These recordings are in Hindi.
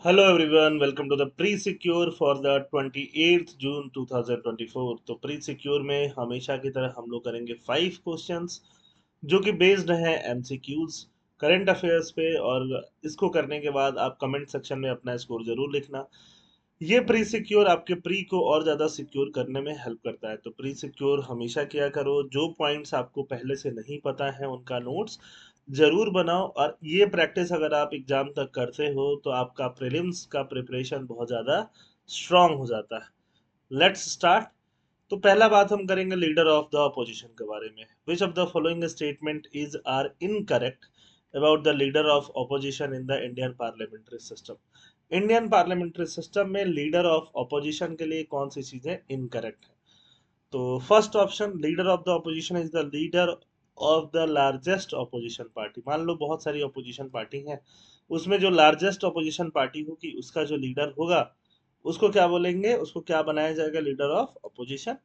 Hello everyone, welcome to the pre-secure for the 28th June 2024। तो pre-secure में हमेशा की तरह हम लोग करेंगे 5 क्वेश्चंस जो कि बेस्ड हैं एमसीक्यूज करंट अफेयर्स पे। और इसको करने के बाद आप कमेंट सेक्शन में अपना स्कोर जरूर लिखना। ये प्री सिक्योर आपके प्री को और ज़्यादा सिक्योर करने में हेल्प करता है। तो प्री सिक्योर हमेशा किया करो। जो पॉइंट्स आपको पहले से नहीं पता है उनका नोट्स जरूर बनाओ, और ये प्रैक्टिस अगर आप एग्जाम तक करते हो तो आपका प्रीलिम्स का प्रिपरेशन बहुत ज़्यादा स्ट्रांग हो जाता है। Let's start. तो पहला बात हम करेंगे लीडर ऑफ द अपोजिशन के बारे में। Which of the following statement is are incorrect about the leader of opposition in the Indian parliamentary system. Indian parliamentary system में लीडर ऑफ अपोजिशन के लिए कौन सी चीजें इनकरेक्ट है? तो first option, leader of the opposition is the leader of the largest opposition party. मान लो बहुत सारी अपोजिशन पार्टी है, उसमें जो लार्जेस्ट अपोजिशन पार्टी होगी उसका जो लीडर होगा उसको क्या बोलेंगे? उसको क्या बनाया जाएगा? Leader of opposition,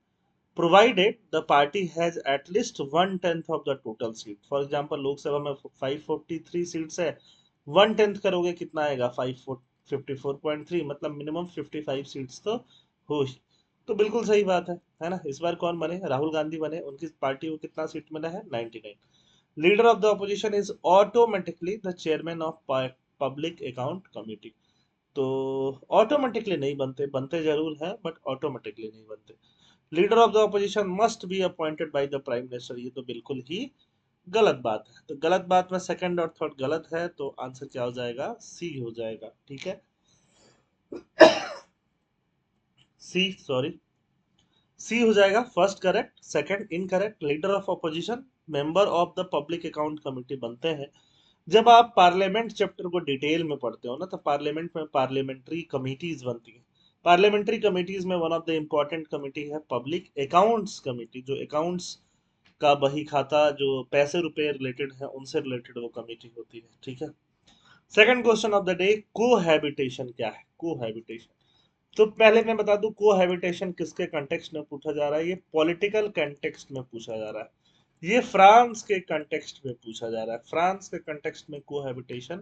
provided the party has at least 1/10 of the total seat. For example Lok Sabha में 543 सीट्स है, 1/10 करोगे कितना आएगा? 554.3, मतलब मिनिमम 55 सीट्स तो हो ही। तो बिल्कुल सही बात है ना? इस बार कौन बने? राहुल गांधी बने, उनकी पार्टी को कितना सीट मिला है? 99। Leader of the opposition is automatically the chairman of public account committee. तो ऑटोमेटिकली नहीं बनते, बनते जरूर है बट ऑटोमेटिकली नहीं बनते। Leader of the opposition must be appointed by the prime minister, ये तो बिल्कुल ही गलत बात है। तो गलत बात में सेकंड और थर्ड गलत है, तो आंसर क्या हो जाएगा? सी हो जाएगा। ठीक है, सी, सॉरी, सी हो जाएगा first correct, second incorrect. Leader of opposition member of the public account committee बनते हैं जब आप पार्लियामेंट चैप्टर को डिटेल में पढ़ते हो ना, तो पार्लियामेंट में पार्लियामेंट्री कमिटीज बनती है। पार्लियामेंट्री कमिटीज में one of the important committee है पब्लिक अकाउंट्स कमिटी, जो अकाउंट्स का बही खाता, जो पैसे रुपए रिलेटेड है उनसे रिलेटेड वो कमेटी होती है। ठीक है। Second question of the day, cohabitation क्या है? कोहैबिटेशन, तो पहले मैं बता दूं कोहैबिटेशन किसके कंटेक्स्ट में पूछा जा रहा है। ये पॉलिटिकल कंटेक्स्ट में पूछा जा रहा है। ये फ्रांस के कंटेक्स्ट में पूछा जा रहा है। फ्रांस के कंटेक्स्ट में कोहैबिटेशन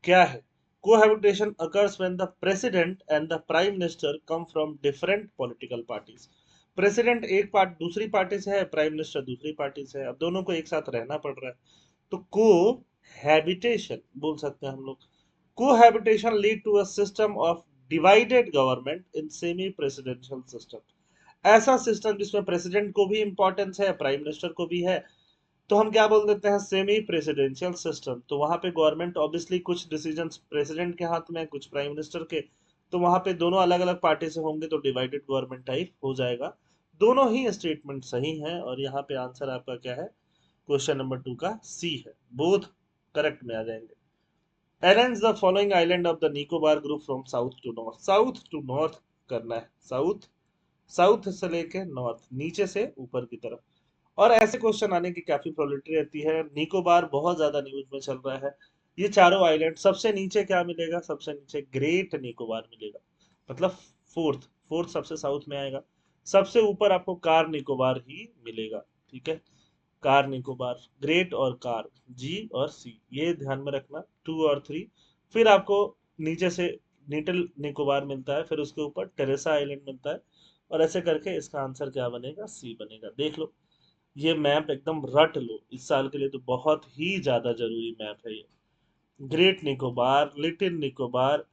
क्या है? Cohabitation occurs when the president and the prime minister come from different political parties। President एक पार्ट दूसरी पार्टी से है, प्राइम मिनिस्टर दूसरी पार्टी से है, अब दोनों को एक साथ रहना पड़ रहा है, तो को हैबिटेशन बोल सकते हैं हम लोग। Cohabitation lead to a system of divided government in semi presidential system. ऐसा सिस्टम जिसमें प्रेसिडेंट को भी इंपॉर्टेंस है, प्राइम मिनिस्टर को भी है, तो हम क्या बोल देते हैं? Semi presidential system. तो वहां पे गवर्नमेंट ऑब्वियसली कुछ डिसीजंस प्रेसिडेंट के हाथ में, कुछ प्राइम मिनिस्टर के, तो वहां पे दोनों अलग अलग पार्टी से होंगे तो डिवाइडेड गवर्नमेंट टाइप हो जाएगा। दोनों ही स्टेटमेंट सही हैं, और यहाँ पे आंसर आपका क्या है? क्वेश्चन नंबर 2 का सी है। बोथ करेक्ट में आ जाएंगे। Arrange the following island of the Nicobar group from south to north. South to north करना है, साउथ, साउथ से लेके नॉर्थ, नीचे से ऊपर की तरफ। और ऐसे क्वेश्चन आने की काफी प्रोबेबिलिटी रहती है। निकोबार बहुत ज्यादा न्यूज में चल रहा है। ये चारों आइलैंड, सबसे नीचे क्या मिलेगा? सबसे नीचे ग्रेट निकोबार मिलेगा, मतलब फोर्थ, फोर्थ सबसे साउथ में आएगा। सबसे ऊपर आपको कार निकोबार ही मिलेगा। ठीक है, कार निकोबार, ग्रेट और कार, जी और सी, ये ध्यान में रखना, 2 और 3। फिर आपको नीचे से लिटिल निकोबार मिलता है, फिर उसके ऊपर टेरेसा आइलैंड मिलता है, और ऐसे करके इसका आंसर क्या बनेगा? सी बनेगा। देख लो, ये मैप एकदम रट लो, इस साल के लिए तो बहुत ही ज्यादा जरूरी मैप है ये। ग्रेट निकोबार, लिटिल निकोबार,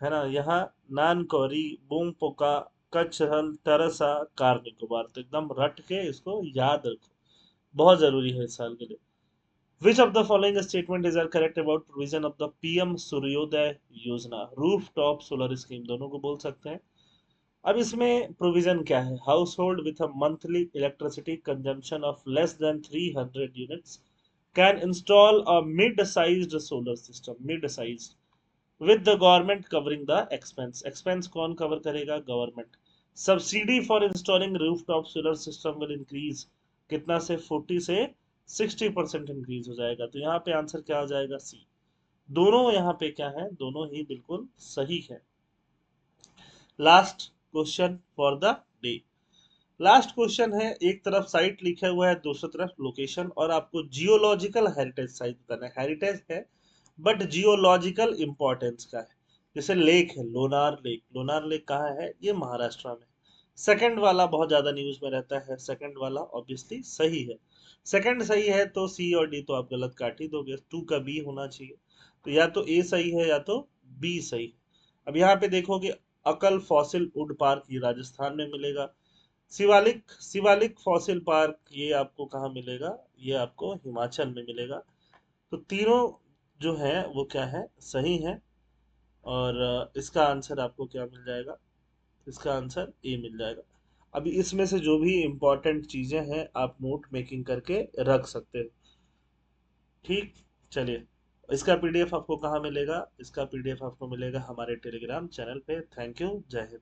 है ना, यहाँ नानकौरी, बूमपोका, कचहल, तरसा, कार निकोबार, तो एकदम रट के इसको याद रखो, बहुत जरूरी है इस साल के लिए। Which of the following statement is are correct about provision of the PM Suryodaya Yojana, roof top solar scheme, दोनों को बोल सकते हैं। अब इसमें प्रोविजन क्या है? House hold with a monthly electricity consumption of less than 300 units can install a mid sized solar system, mid sized, with the government covering the expense. Expense कौन कवर करेगा? Government. Subsidy for installing rooftop solar system will increase, कितना से? 40 से 60% इंक्रीज हो जाएगा। तो यहाँ पे आंसर क्या हो जाएगा? सी। दोनों यहाँ पे क्या है? दोनों ही बिल्कुल सही है। Last question for the day. Last question है, एक तरफ साइट लिखा हुआ है, दूसरी तरफ लोकेशन, और आपको जियोलॉजिकल हेरिटेज साइट बताना है। हेरिटेज है बट जियोलॉजिकल इंपॉर्टेंस का है। जैसे लेक है, लोनार लेक, लोनार लेक कहाँ है, ये महाराष्ट्र में। सेकंड वाला बहुत ज्यादा न्यूज में रहता है, सेकंड वाला ऑब्वियसली सही है। सेकंड सही है तो सी और डी तो आप गलत काट ही दोगे, टू का बी होना चाहिए। तो या तो ए सही है या तो बी सही है। अब यहाँ पे देखोगे, अकल फॉसिल वुड पार्क ये राजस्थान में मिलेगा। शिवालिक शिवालिक फॉसिल पार्क ये आपको कहाँ मिलेगा, ये आपको हिमाचल में मिलेगा। तो तीनों जो है वो क्या है, सही है। और इसका आंसर आपको क्या मिल जाएगा, इसका आंसर ए मिल जाएगा। अभी इसमें से जो भी इंपॉर्टेंट चीजें हैं आप नोट मेकिंग करके रख सकते हो। ठीक, चलिए। इसका पीडीएफ आपको कहाँ मिलेगा, इसका पीडीएफ आपको मिलेगा हमारे टेलीग्राम चैनल पे। थैंक यू, जय हिंद।